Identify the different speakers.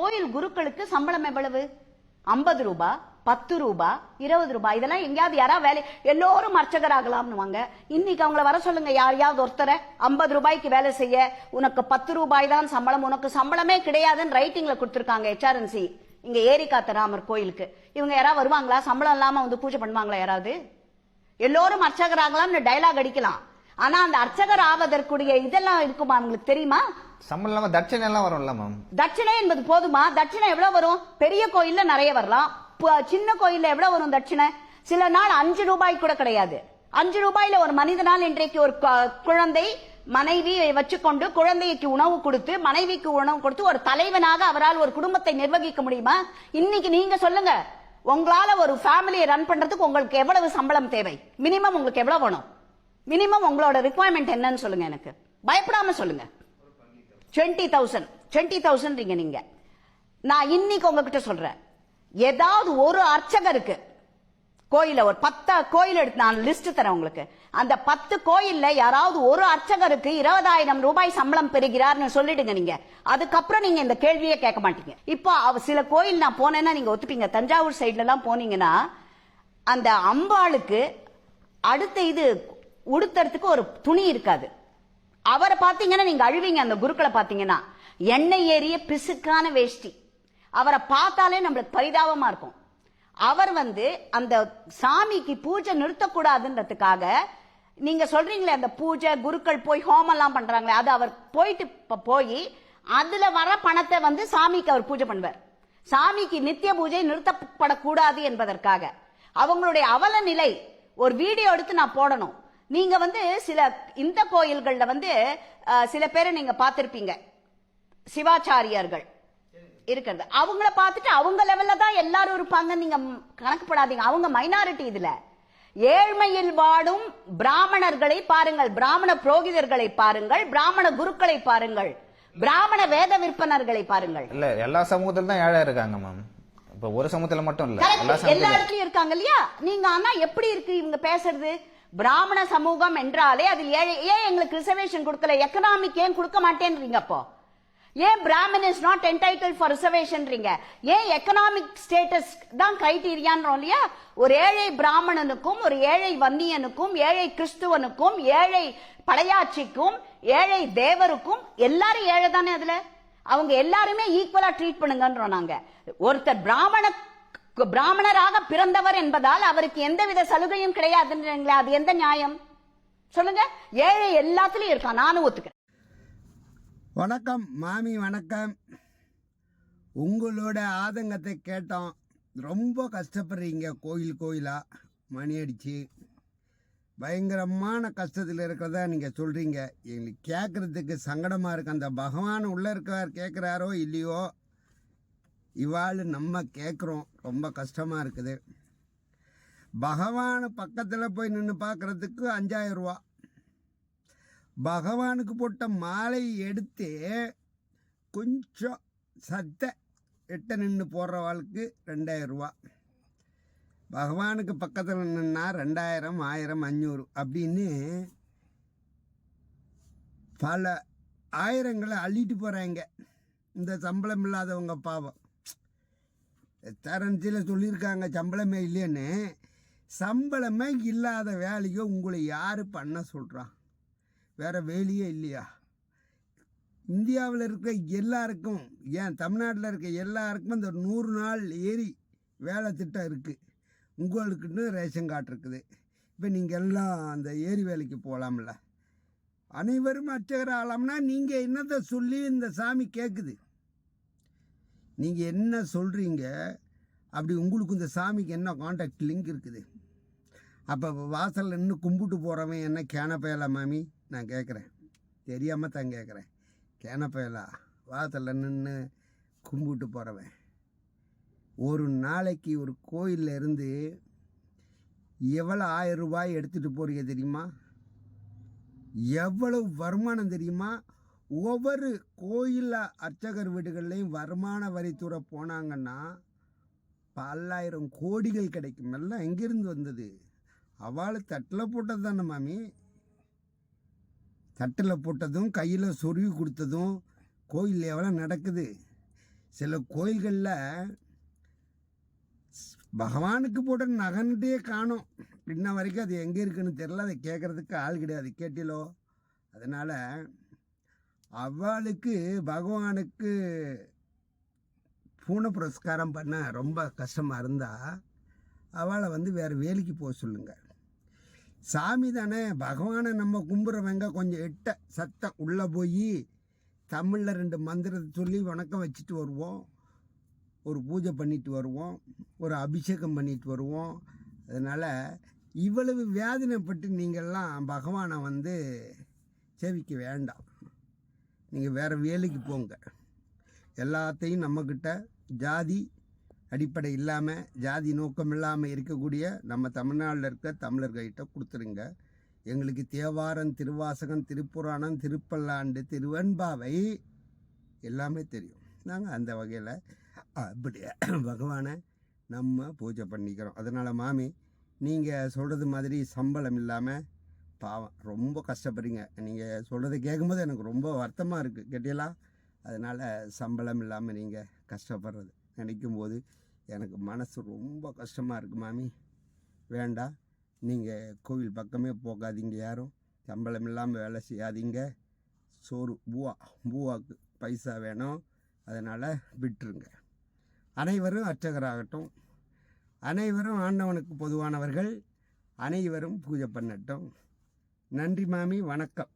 Speaker 1: கோயில் குருக்களுக்கு சம்பளம் எவ்வளவு? 50 ரூபாய், 10 ரூபாய், 20 ரூபாய். இதெல்லாம் எங்கேயாவது யாராவது வேலை, எல்லோரும் அர்ச்சகர் ஆகலாம்னுவாங்க. இன்னைக்கு அவங்கள வர சொல்லுங்க, யாரையாவது ஒருத்தரை 50 ரூபாய்க்கு வேலை செய்ய, உனக்கு 10 ரூபாய் தான் சம்பளம், உனக்கு சம்பளமே கிடையாதுன்னு ரைட்டிங்ல கொடுத்திருக்காங்க HRNC. இங்க ஏரிகாத்த ராமர் கோயிலுக்கு இவங்க யாராவது வருவாங்களா? சம்பளம் இல்லாம வந்து பூஜை பண்ணுவாங்களா யாராவது? எல்லோரும் அர்ச்சகர் ஆகலாம்னு டயலாக் அடிக்கலாம். ஆனா அந்த அர்ச்சகர் ஆவதற்குரிய இதெல்லாம் இருக்குமா உங்களுக்கு தெரியுமா?
Speaker 2: சம்பளம் இல்லாம தட்சணை எல்லாம் வரும்ல மேம்.
Speaker 1: தட்சணை என்பது போதுமா? தட்சணை எவ்வளவு வரும்? பெரிய கோயில்ல நிறைய வரலாம், சின்ன கோயில்ல எவ்வளவு வரும் தட்சணை? சில நாள் 5 ரூபாய் கூட கிடையாது. 5 ரூபாயில ஒரு மனிதனால் இன்றைக்கு ஒரு குழந்தை மனைவி வச்சுக்கொண்டு குழந்தைக்கு உணவு கொடுத்து மனைவிக்கு உணவு கொடுத்து ஒரு தலைவனாக அவரால் ஒரு குடும்பத்தை நிர்வகிக்க முடியுமா? இன்னைக்கு நீங்க சொல்லுங்க, உங்களால ஒரு ஃபேமிலியை ரன் பண்றதுக்கு உங்களுக்கு எவ்வளவு சம்பளம் தேவை? மினிமம் உங்களுக்கு எவ்வளவு வேணும்? மினிமம் உங்களோட ரிக்வயர்மெண்ட் என்னன்னு சொல்லுங்க, எனக்கு பயப்படாம சொல்லுங்க. 20,000 நீங்க. நான் இன்னைக்கு உங்ககிட்ட சொல்றேன், ஏதாவது ஒரு அர்ச்சகருக்கு கோயில ஒரு 10 கோயில் எடுத்து நான் லிஸ்ட் தரேன் உங்களுக்கு. அந்த 10 கோயில்ல யாராவது ஒரு அர்ச்சகருக்கு 20,000 ரூபாய் சம்பளம் பெறுகிறார்னு சொல்லிடுங்க நீங்க. அதுக்கப்புறம் நீங்க இந்த கேள்வியே கேட்க மாட்டீங்க. இப்போ சில கோயில் நான் போனேன்னா நீங்க ஒத்துப்பீங்க. தஞ்சாவூர் சைட்ல எல்லாம் போனீங்கன்னா அந்த அம்பாளுக்கு அடுத்த இது உடுத்துறதுக்கு ஒரு துணி இருக்காது. அவரை பாத்தீங்கன்னா நீங்க அழுவீங்க. அந்த குருக்களை பாத்தீங்கன்னா எண்ணெய் ஏறிய பிசுக்கான வேஷ்டி, அவரை பார்த்தாலே நம்மளுக்கு பரிதாபமா இருக்கும். அவர் அந்த சாமிக்கு பூஜை நிறுத்தக்கூடாதுன்றதுக்காக நீங்க சொல்றீங்களே, அந்த பூஜை குருக்கள் போய் ஹோமம் எல்லாம் பண்றாங்களே, அது அவர் போயிட்டு போய் அதுல வர பணத்தை சாமிக்கு அவர் பூஜை பண்ணுவார். சாமிக்கு நித்திய பூஜை நிறுத்தப்படக்கூடாது என்பதற்காக அவங்களுடைய அவல நிலை ஒரு வீடியோ எடுத்து நான் போடணும். நீங்க சில இந்த கோயில்கள்ல சில பேரை நீங்க பார்த்திருப்பீங்க, சிவாச்சாரியார்கள் இருக்கிறது. அவங்கள பார்த்துட்டு அவங்க லெவல்ல தான் எல்லாரும் இருப்பாங்க, நீங்க கணக்குப்படாதீங்க. அவங்க மைனாரிட்டி. இதுல ஏழ்மையில் வாடும் பிராமணர்களை பாருங்கள், பிராமண புரோகிதர்களை பாருங்கள், பிராமண குருக்களை பாருங்கள், பிராமண வேத விற்பனர்களை பாருங்கள்.
Speaker 2: இல்ல எல்லா சமூகத்திலும் தான் ஏழை இருக்காங்க மேம். இப்ப ஒரு சமூகத்துல மட்டும் இல்ல,
Speaker 1: எல்லா இடத்துலயும் இருக்காங்க இல்லையா? நீங்க ஆனா எப்படி இருக்கு இவங்க பேசுறது? பிராமண சமூகம் என்றாலே அதில் ஏழை. ஏன் எங்களுக்கு ரிசர்வேஷன் கொடுக்கல? எக்கனாமிக் ஏன் கொடுக்க மாட்டேன்றீங்க? அப்போ ஏன் Brahmin is not entitle for reservation? ஏன் எக்கனாமிக் ஸ்டேட்டஸ் தான் கிரைட்டீரியான்றோம் இல்லையா? ஒரு ஏழை பிராமணனுக்கும் ஒரு ஏழை வன்னியனுக்கும் ஏழை கிறிஸ்துவனுக்கும் ஏழை படையாட்சிக்கும் ஏழை தேவருக்கும் எல்லாரும் ஏழை தானே. அதுல அவங்க எல்லாருமே ஈக்குவலா ட்ரீட் பண்ணுங்கன்றோம் நாங்க. ஒருத்தர் பிராமணராக பிறந்தவர் என்பதால் அவருக்கு எந்தவித சலுகையும் கிடையாதுன்றீங்களா? அது எந்த நியாயம் சொல்லுங்க? ஏழை எல்லாத்துலயும் இருக்கான், நானும் ஒத்துக்கிறேன்.
Speaker 3: வணக்கம் மாமி, வணக்கம். உங்களோட ஆதங்கத்தை கேட்டோம். ரொம்ப கஷ்டப்படுறீங்க, கோயிலா மணி அடிச்சு பயங்கரமான கஷ்டத்தில் இருக்கிறதா நீங்கள் சொல்கிறீங்க. எங்களுக்கு கேட்குறதுக்கு சங்கடமாக இருக்கு. அந்த பகவான் உள்ளே இருக்கார், கேட்குறாரோ இல்லையோ, இவாள் நம்ம கேட்குறோம், ரொம்ப கஷ்டமாக இருக்குது. பகவான் பக்கத்தில் போய் நின்று பார்க்குறதுக்கு 5,000 ரூபா, பகவானுக்கு போட்ட மாலை எடுத்து கொஞ்சம் சத்த எட்ட நின்று போடுறவாளுக்கு 2,000 ரூபா, பகவானுக்கு பக்கத்தில் நின்னா 2,000, 1,000, 500 அப்படின்னு பல ஆயிரங்களை அள்ளிட்டு போகிறாங்க இந்த சம்பளம் இல்லாதவங்க. பாவம், தரன்சியில் சொல்லியிருக்காங்க சம்பளமே இல்லைன்னு. சம்பளமே இல்லாத வேலையோ உங்களை யார் பண்ண சொல்கிறான்? வேறு வேலையே இல்லையா? இந்தியாவில் இருக்கிற எல்லாருக்கும், ஏன் தமிழ்நாட்டில் இருக்க எல்லாருக்கும் இந்த 100 நாள் ஏரி வேலை திட்டம் இருக்குது. உங்களுக்குன்னு ரேஷன் கார்டு இருக்குது. இப்போ நீங்கள் எல்லாம் அந்த ஏரி வேலைக்கு போகலாம்ல. அனைவரும் அர்ச்சகர் ஆகலாம்னா நீங்கள் என்னத்தை சொல்லி இந்த சாமி கேட்குது? நீங்கள் என்ன சொல்கிறீங்க? அப்படி உங்களுக்கு இந்த சாமிக்கு என்ன கான்டாக்ட் லிங்க் இருக்குது? அப்போ வாசலில் நின்று கும்பிட்டு போகிறவன் என்ன கேனப்பயலா மாமி? நான் கேட்குறேன், தெரியாமல் தான் கேட்குறேன். கேனப்பயலா வாசலில் நின்று கும்பிட்டு போகிறவன் ஒரு நாளைக்கு ஒரு கோயிலில் இருந்து எவ்வளோ 1000 ரூபாய் எடுத்துகிட்டு போகிறீங்க தெரியுமா? எவ்வளவு வருமானம் தெரியுமா? ஒவ்வொரு கோயில் அர்ச்சகர் வீடுகள்லையும் வருமான வரித்துறை போனாங்கன்னா 10,000 கோடிகள் கிடைக்கும். எல்லாம் எங்கிருந்து வந்தது? அவளை தட்டில் போட்டது தானே மாமி. தட்டில் போட்டதும் கையில் சொருவி கொடுத்ததும் கோயில் எவ்வளோ நடக்குது? சில கோயில்களில் பகவானுக்கு போட்ட நகன்ட்டே காணோம். இன்ன வரைக்கும் அது எங்கே இருக்குன்னு தெரில. அதை கேட்குறதுக்கு ஆள் கிடையாது. கேட்டிலோ? அதனால் அவளுக்கு பகவானுக்கு பூனை புரஸ்காரம் பண்ண ரொம்ப கஷ்டமாக இருந்தால் அவளை வேறு வேலைக்கு போக சொல்லுங்கள். சாமி தானே, பகவானை நம்ம கும்பிட்றவங்க கொஞ்சம் எட்ட சத்தம் உள்ளே போய் தமிழில் 2 மந்திரத்தை சொல்லி வணக்கம் வச்சுட்டு வருவோம், ஒரு பூஜை பண்ணிட்டு வருவோம், ஒரு அபிஷேகம் பண்ணிட்டு வருவோம். அதனால் இவ்வளவு வேதனைப்பட்டு நீங்கள்லாம் பகவானை சேவிக்க வேண்டாம். நீங்கள் வேறு வேலைக்கு போங்க. எல்லாத்தையும் நம்மக்கிட்ட ஜாதி அடிப்படை இல்லாமல், ஜாதி நோக்கம் இல்லாமல் இருக்கக்கூடிய நம்ம தமிழ்நாட்டில் இருக்க தமிழர்கிட்ட கொடுத்துருங்க. எங்களுக்கு தேவாரம், திருவாசகம், திருப்புராணம், திருப்பல்லாண்டு, திருவெண்பாவை எல்லாமே தெரியும். நாங்கள் அந்த வகையில் அப்படியே பகவானை நம்ம பூஜை பண்ணிக்கிறோம். அதனால் மாமி, நீங்கள் சொல்கிறது மாதிரி சம்பளம் இல்லாமல் பாவம் ரொம்ப கஷ்டப்படுறீங்க. நீங்கள் சொல்கிறத கேட்கும்போது எனக்கு ரொம்ப வருத்தமாக இருக்குது. கேட்டீங்களா? அதனால் சம்பளம் இல்லாமல் நீங்கள் கஷ்டப்படுறது நினைக்கும்போது எனக்கு மனசு ரொம்ப கஷ்டமாக இருக்குது மாமி. வேண்டாம், நீங்கள் கோவில் பக்கமே போகாதீங்க. யாரும் சம்பளம் இல்லாமல் வேலை செய்யாதீங்க. சோறு பூவாக்கு பைசா வேணும். அதனால் விட்டுருங்க. அனைவரும் அர்ச்சகராகட்டும், அனைவரும் ஆண்டவனுக்கு பொதுவானவர்கள், அனைவரும் பூஜை பண்ணட்டும். நன்றி மாமி, வணக்கம்.